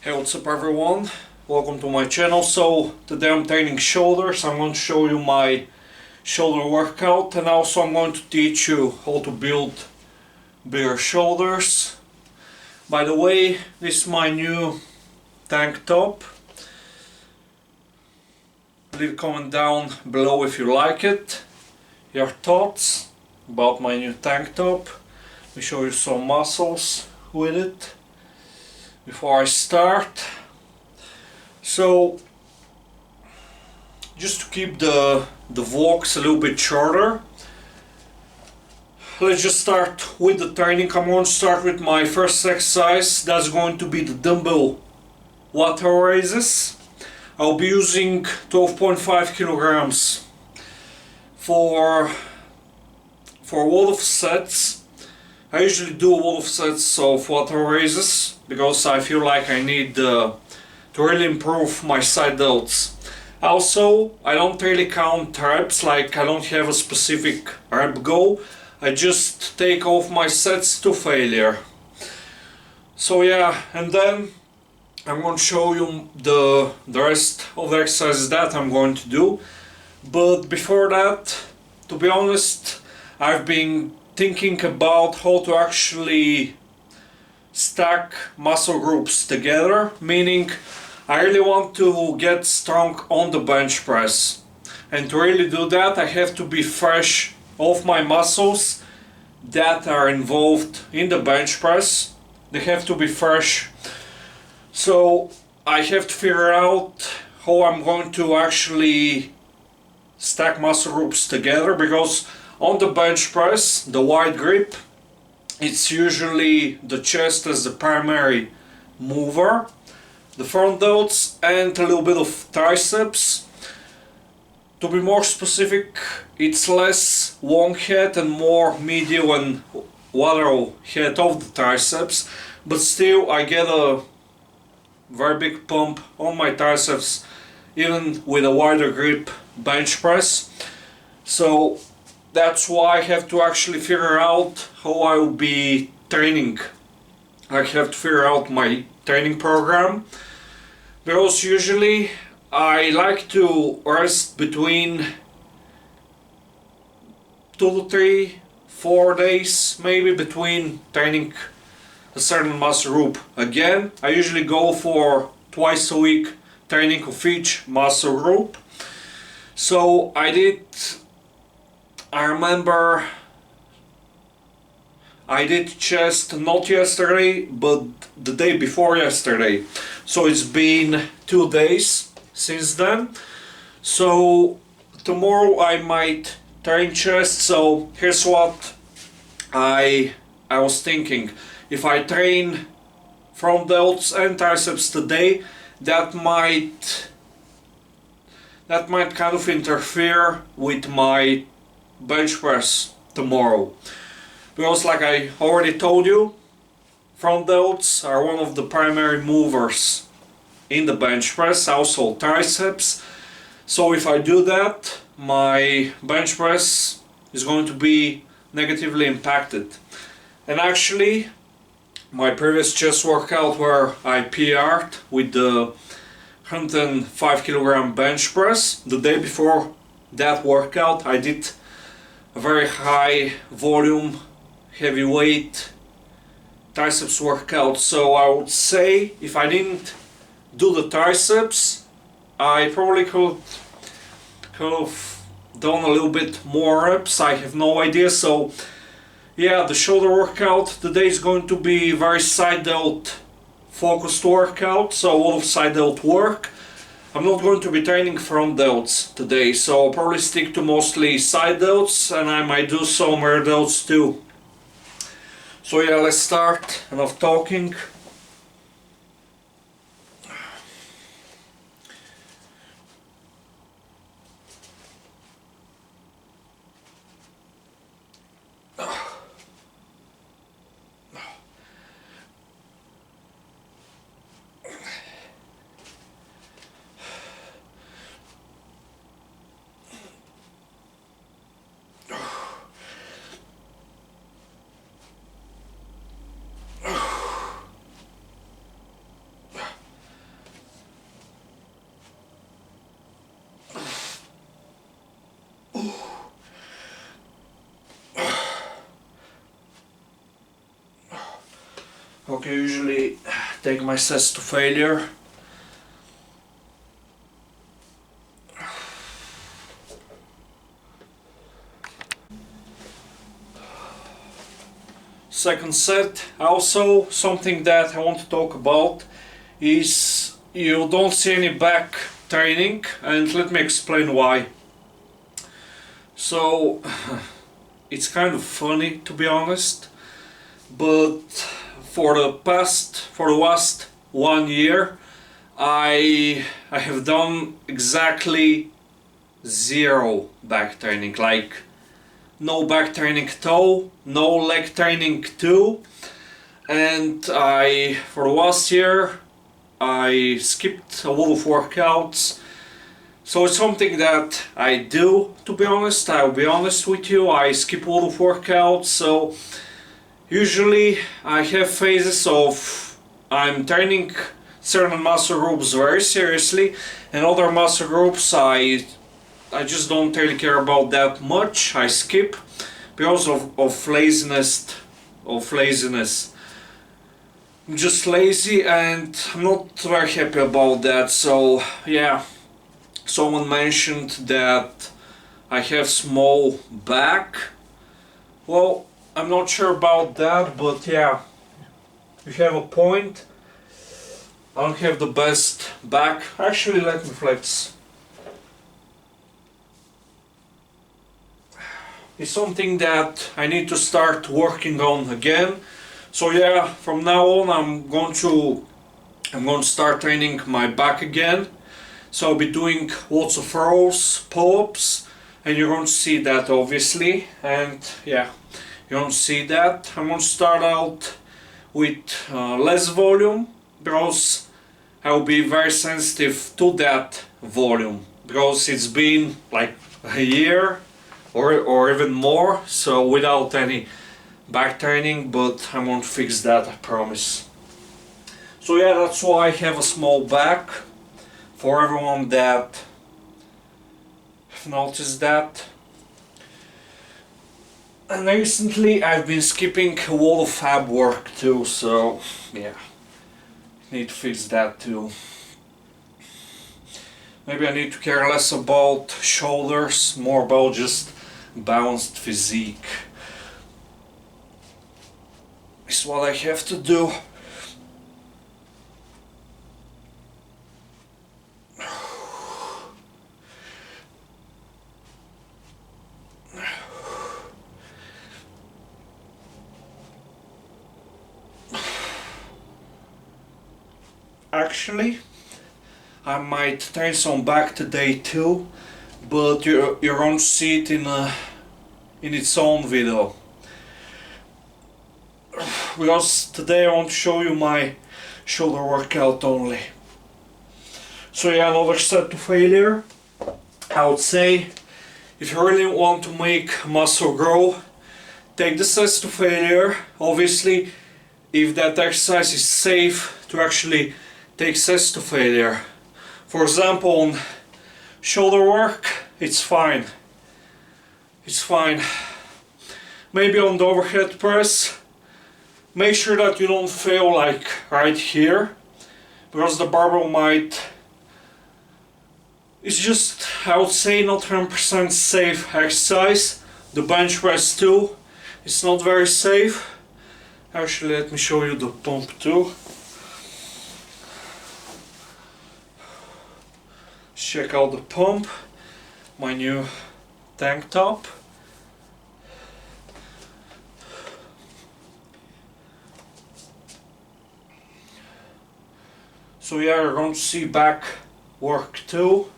Hey, what's up everyone? Welcome to my channel. So today I'm training shoulders. I'm going to show you my shoulder workout, and also I'm going to teach you how to build bigger shoulders. By the way, this is my new tank top. Leave a comment down below if you like it. Your thoughts about my new tank top. Let me show you some muscles with it before I start. So just to keep the vlogs a little bit shorter, let's just start with the training. I'm going to start with my first exercise. That's going to be the dumbbell lateral raises. I'll be using 12.5 kilograms for a lot of sets. I usually do a lot of sets of lateral raises because I feel like I need to really improve my side delts. Also, I don't really count reps, like I don't have a specific rep goal. I just take off my sets to failure. So yeah, and then I'm going to show you the rest of the exercises that I'm going to do. But before that, to be honest, I've been thinking about how to actually stack muscle groups together, meaning I really want to get strong on the bench press, and to really do that I have to be fresh of my muscles that are involved in the bench press. They have to be fresh. So I have to figure out how I'm going to actually stack muscle groups together, because on the bench press, the wide grip, it's usually the chest as the primary mover, the front delts and a little bit of triceps. To be more specific, it's less long head and more medial and lateral head of the triceps, but still I get a very big pump on my triceps even with a wider grip bench press. So that's why I have to actually figure out how I will be training. I have to figure out my training program, because usually I like to rest between 2 to 3, 4 days maybe between training a certain muscle group. Again, I usually go for twice a week training of each muscle group. So I remember I did chest not yesterday but the day before yesterday, so it's been 2 days since then. So tomorrow I might train chest. So here's what I was thinking. If I train front delts and triceps today, that might kind of interfere with my bench press tomorrow, because like I already told you, front delts are one of the primary movers in the bench press, also triceps. So if I do that, my bench press is going to be negatively impacted. And actually, my previous chest workout where I PR'd with the 105 kilogram bench press, the day before that workout I did a very high volume, heavy weight triceps workout. So I would say if I didn't do the triceps, I probably could have done a little bit more reps. I have no idea. So yeah, the shoulder workout today is going to be very side delt focused workout, so a lot of side delt work. I'm not going to be training front delts today, so I'll probably stick to mostly side delts, and I might do some rear delts too. So yeah, let's start. Enough talking. I usually take my sets to failure. Second set, also something that I want to talk about is you don't see any back training, and let me explain why. So it's kind of funny, to be honest, but for the last 1 year I have done exactly zero back training, like no back training at all, no leg training too, and for the last year I skipped a lot of workouts. So it's something that I do, to be honest. I'll be honest with you, I skip a lot of workouts. So usually I have phases of I'm training certain muscle groups very seriously, and other muscle groups I just don't really care about that much. I skip because of laziness. I'm just lazy and I'm not very happy about that. So yeah, someone mentioned that I have small back. Well, I'm not sure about that, but yeah, you have a point. I don't have the best back. Actually, let me flex. It's something that I need to start working on again. So yeah, from now on I'm going to start training my back again. So I'll be doing lots of rows, pull-ups, and you're going to see that obviously. And yeah, you're going to see that. I'm going to start out with less volume because I'll be very sensitive to that volume because it's been like a year or even more, so without any back training, but I'm going to fix that, I promise. So yeah, that's why I have a small back. For everyone that noticed that. And recently I've been skipping a lot of ab work too, so yeah, need to fix that too. Maybe I need to care less about shoulders, more about just balanced physique. It's what I have to do. Actually, I might train some back today too, but you're going to see it in its own video. Because today I want to show you my shoulder workout only. So yeah, another set to failure. I would say, if you really want to make muscle grow, take the sets to failure. Obviously, if that exercise is safe to actually take sets to failure. For example, on shoulder work, it's fine. It's fine. Maybe on the overhead press, make sure that you don't fail like right here, because the barbell might... It's just, I would say, not 100% safe exercise. The bench press too, it's not very safe. Actually, let me show you the pump too. Check out the pump, my new tank top. So yeah, you're going to see back work too.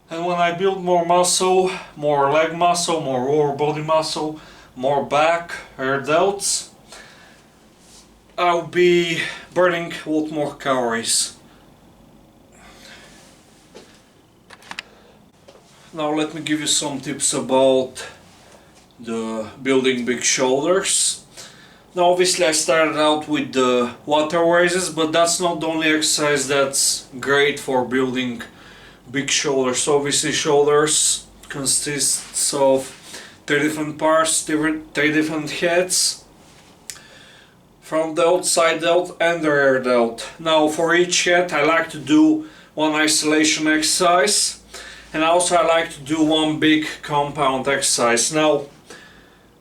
And when I build more muscle, more leg muscle, more lower body muscle, more back, air delts, I'll be burning a lot more calories. Now let me give you some tips about the building big shoulders. Now obviously I started out with the water raises, but that's not the only exercise that's great for building big shoulders. Obviously shoulders consists of 3 different parts, 3 different heads. front delt, side delt and the rear delt. Now for each head I like to do one isolation exercise, and also I like to do one big compound exercise. Now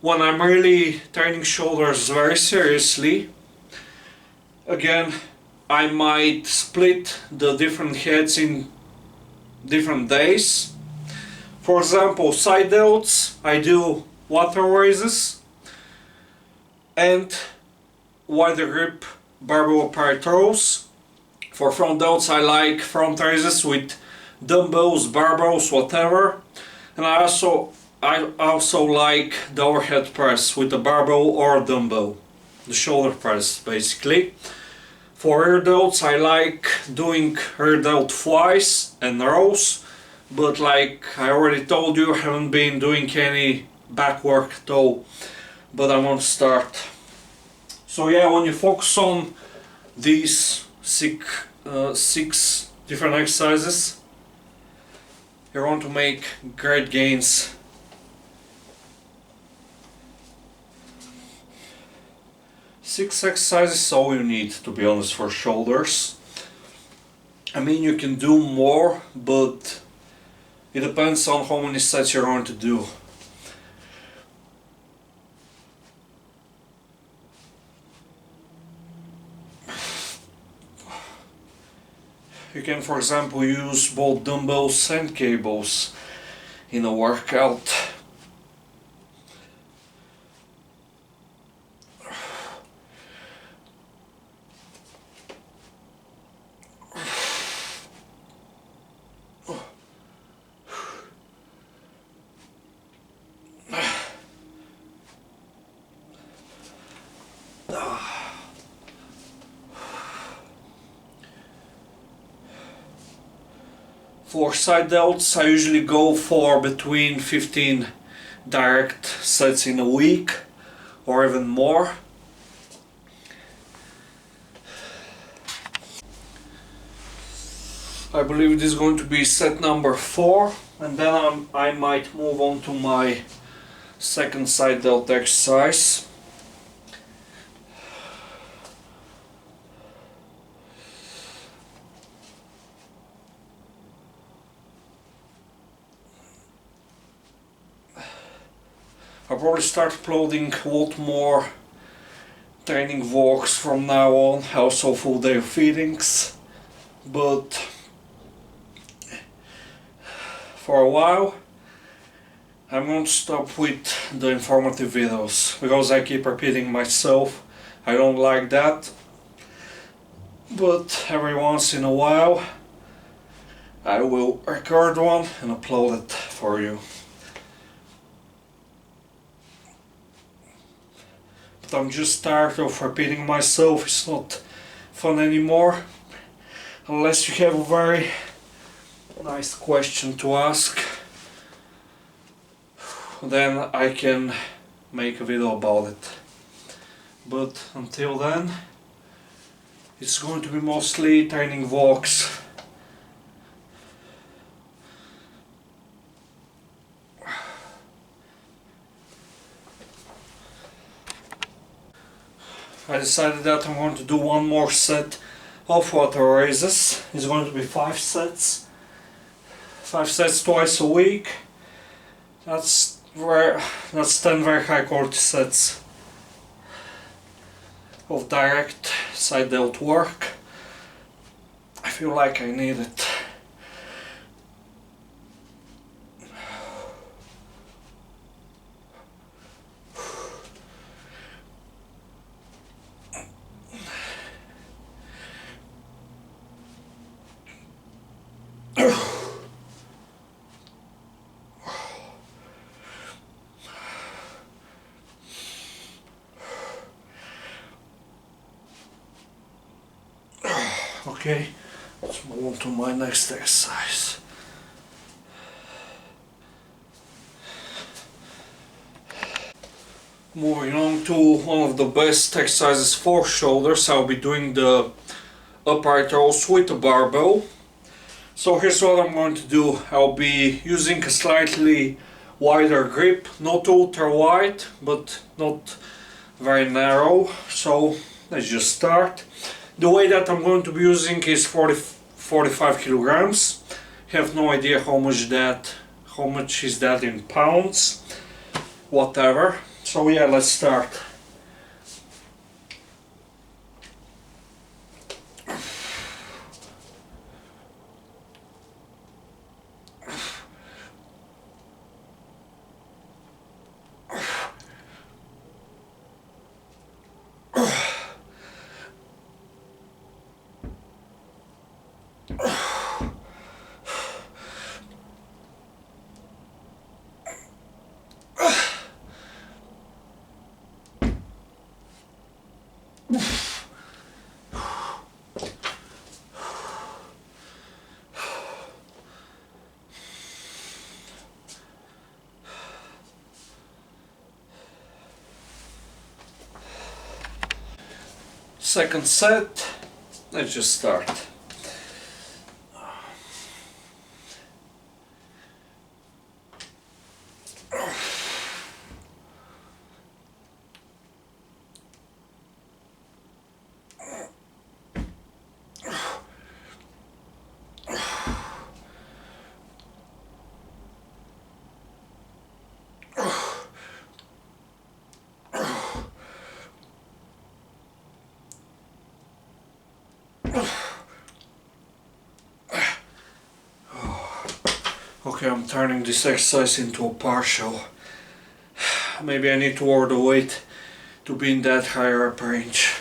when I'm really training shoulders very seriously, again I might split the different heads in different days. For example, side delts I do lateral raises and wider grip barbell upright rows. For front delts I like front raises with dumbbells, barbells, whatever. And I also like the overhead press with a barbell or a dumbbell, the shoulder press basically. For rear delts I like doing rear delt flies and rows, but like I already told you, I haven't been doing any back work though, but I want to start. So yeah, when you focus on these six different exercises, you're going to make great gains. Six exercises is all you need, to be honest, for shoulders. I mean, you can do more, but it depends on how many sets you're going to do. You can, for example, use both dumbbells and cables in a workout. For side delts I usually go for between 15 direct sets in a week or even more. I believe this is going to be set number 4, and then I might move on to my second side delt exercise. I'll probably start uploading a lot more training vlogs from now on, also full day of feedings, but for a while I'm going to stop with the informative videos, because I keep repeating myself. I don't like that, but every once in a while I will record one and upload it for you. But I'm just tired of repeating myself. It's not fun anymore, unless you have a very nice question to ask. Then I can make a video about it. But until then, it's going to be mostly training vlogs. I decided that I'm going to do one more set of lateral raises. It's going to be 5 sets. 5 sets twice a week. That's 10 very high quality sets of direct side delt work. I feel like I need it. Okay, let's move on to my next exercise. Moving on to one of the best exercises for shoulders, I'll be doing the upright rows with a barbell. So here's what I'm going to do. I'll be using a slightly wider grip, not ultra wide, but not very narrow. So Let's just start. The weight that I'm going to be using is 45 kilograms. Have no idea how much is that in pounds, whatever. So yeah, let's start. Second set, let's just start. Okay, I'm turning this exercise into a partial. Maybe I need to lower the weight to be in that higher up range.